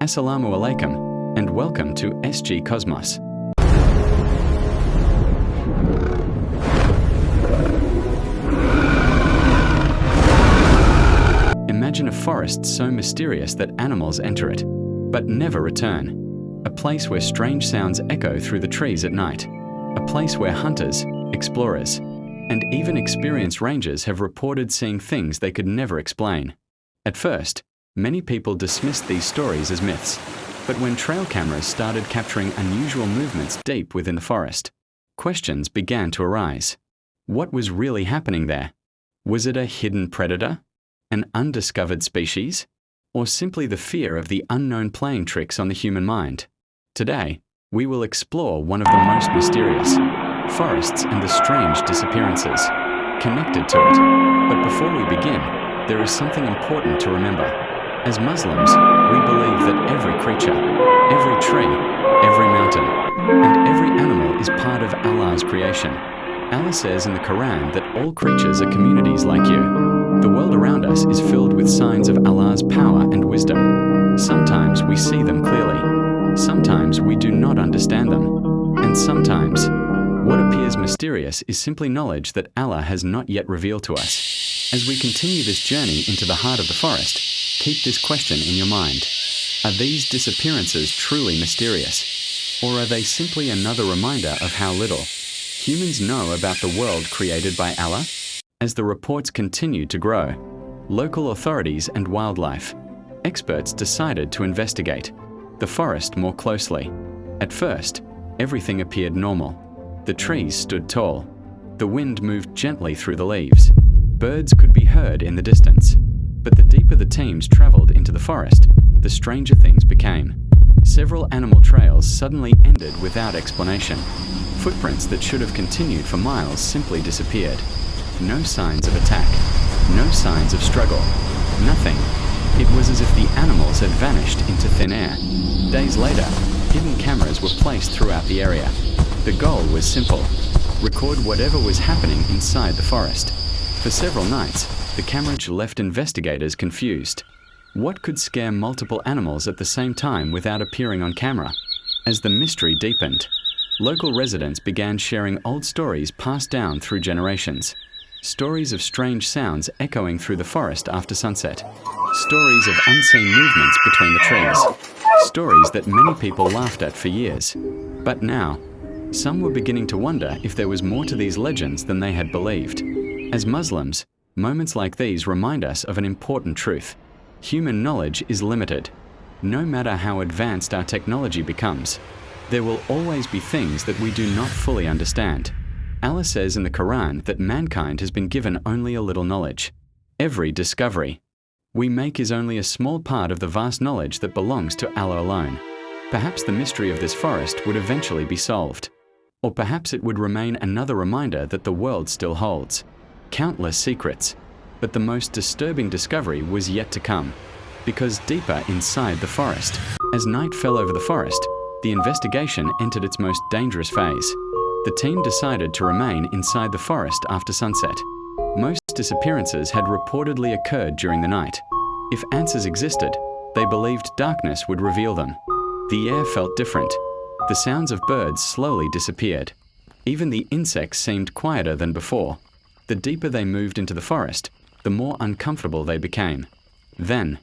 Assalamu alaikum, and welcome to SG Cosmos. Imagine a forest so mysterious that animals enter it, but never return. A place where strange sounds echo through the trees at night. A place where hunters, explorers, and even experienced rangers have reported seeing things they could never explain. At first, many people dismissed these stories as myths, but when trail cameras started capturing unusual movements deep within the forest, questions began to arise. What was really happening there? Was it a hidden predator? An undiscovered species? Or simply the fear of the unknown playing tricks on the human mind? Today, we will explore one of the most mysterious forests and the strange disappearances connected to it. But before we begin, there is something important to remember. As Muslims, we believe that every creature, every tree, every mountain, and every animal is part of Allah's creation. Allah says in the Quran that all creatures are communities like you. The world around us is filled with signs of Allah's power and wisdom. Sometimes we see them clearly. Sometimes we do not understand them. And sometimes, what appears mysterious is simply knowledge that Allah has not yet revealed to us. As we continue this journey into the heart of the forest, keep this question in your mind. Are these disappearances truly mysterious? Or are they simply another reminder of how little humans know about the world created by Allah? As the reports continued to grow, local authorities and wildlife experts decided to investigate the forest more closely. At first, everything appeared normal. The trees stood tall. The wind moved gently through the leaves. Birds could be heard in the distance. But the deeper the teams traveled into the forest, the stranger things became. Several animal trails suddenly ended without explanation. Footprints that should have continued for miles simply disappeared. No signs of attack. No signs of struggle. Nothing. It was as if the animals had vanished into thin air. Days later, hidden cameras were placed throughout the area. The goal was simple: record whatever was happening inside the forest. For several nights, the cameras left investigators confused. What could scare multiple animals at the same time without appearing on camera? As the mystery deepened, local residents began sharing old stories passed down through generations. Stories of strange sounds echoing through the forest after sunset. Stories of unseen movements between the trees. Stories that many people laughed at for years. But now, some were beginning to wonder if there was more to these legends than they had believed. As Muslims, moments like these remind us of an important truth. Human knowledge is limited. No matter how advanced our technology becomes, there will always be things that we do not fully understand. Allah says in the Quran that mankind has been given only a little knowledge. Every discovery we make is only a small part of the vast knowledge that belongs to Allah alone. Perhaps the mystery of this forest would eventually be solved. Or perhaps it would remain another reminder that the world still holds countless secrets. But the most disturbing discovery was yet to come, because deeper inside the forest, as night fell over the forest, the investigation entered its most dangerous phase. The team decided to remain inside the forest after sunset. Most disappearances had reportedly occurred during the night. If answers existed, they believed darkness would reveal them. The air felt different. The sounds of birds slowly disappeared. Even the insects seemed quieter than before. The deeper they moved into the forest, the more uncomfortable they became. Then,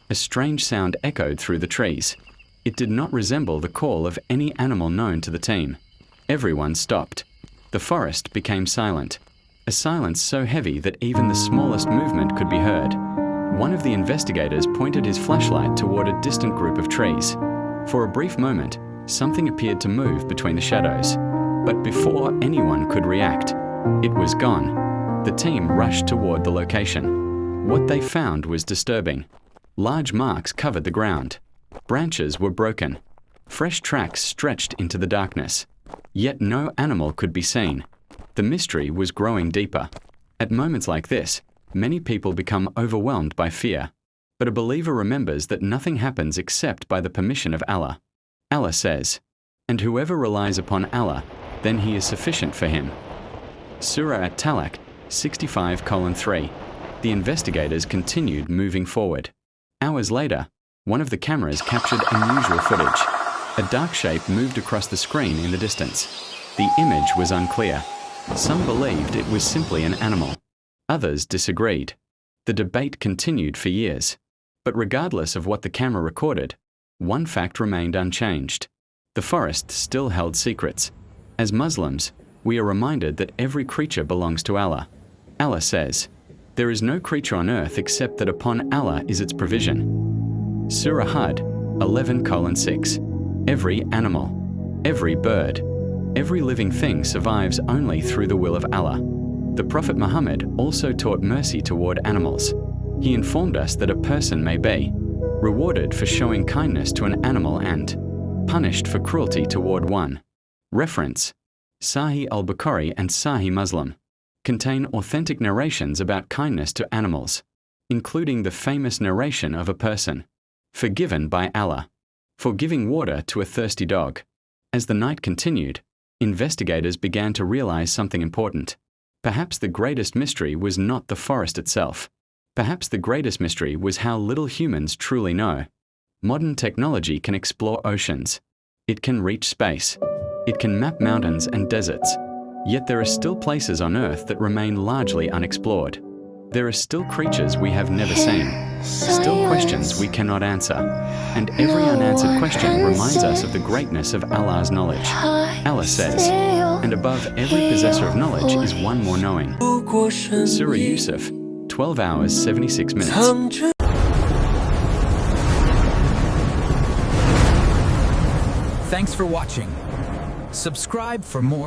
a strange sound echoed through the trees. It did not resemble the call of any animal known to the team. Everyone stopped. The forest became silent. A silence so heavy that even the smallest movement could be heard. One of the investigators pointed his flashlight toward a distant group of trees. For a brief moment, something appeared to move between the shadows. But before anyone could react, it was gone. The team rushed toward the location. What they found was disturbing. Large marks covered the ground. Branches were broken. Fresh tracks stretched into the darkness. Yet no animal could be seen. The mystery was growing deeper. At moments like this, many people become overwhelmed by fear. But a believer remembers that nothing happens except by the permission of Allah. Allah says, "And whoever relies upon Allah, then He is sufficient for him." Surah At-Talaq 65:3. The investigators continued moving forward. Hours later, One of the cameras captured unusual footage. A dark shape moved across the screen in the distance. The image was unclear. Some believed it was simply an animal. Others disagreed. The debate continued for years. But regardless of what the camera recorded, one fact remained unchanged. The forest still held secrets. As Muslims, we are reminded that every creature belongs to Allah. Allah says, "There is no creature on earth except that upon Allah is its provision." Surah Hud 11:6. Every animal, every bird, every living thing survives only through the will of Allah. The Prophet Muhammad also taught mercy toward animals. He informed us that a person may be rewarded for showing kindness to an animal and punished for cruelty toward one. Reference: Sahih al-Bukhari and Sahih Muslim contain authentic narrations about kindness to animals, including the famous narration of a person forgiven by Allah for giving water to a thirsty dog. As the night continued, investigators began to realize something important. Perhaps the greatest mystery was not the forest itself. Perhaps the greatest mystery was how little humans truly know. Modern technology can explore oceans. It can reach space. It can map mountains and deserts. Yet there are still places on Earth that remain largely unexplored. There are still creatures we have never seen, still questions we cannot answer, and every unanswered question reminds us of the greatness of Allah's knowledge. Allah says, "And above every possessor of knowledge is one more knowing." Surah Yusuf 12 hours 76 minutes. Thanks for watching. Subscribe for more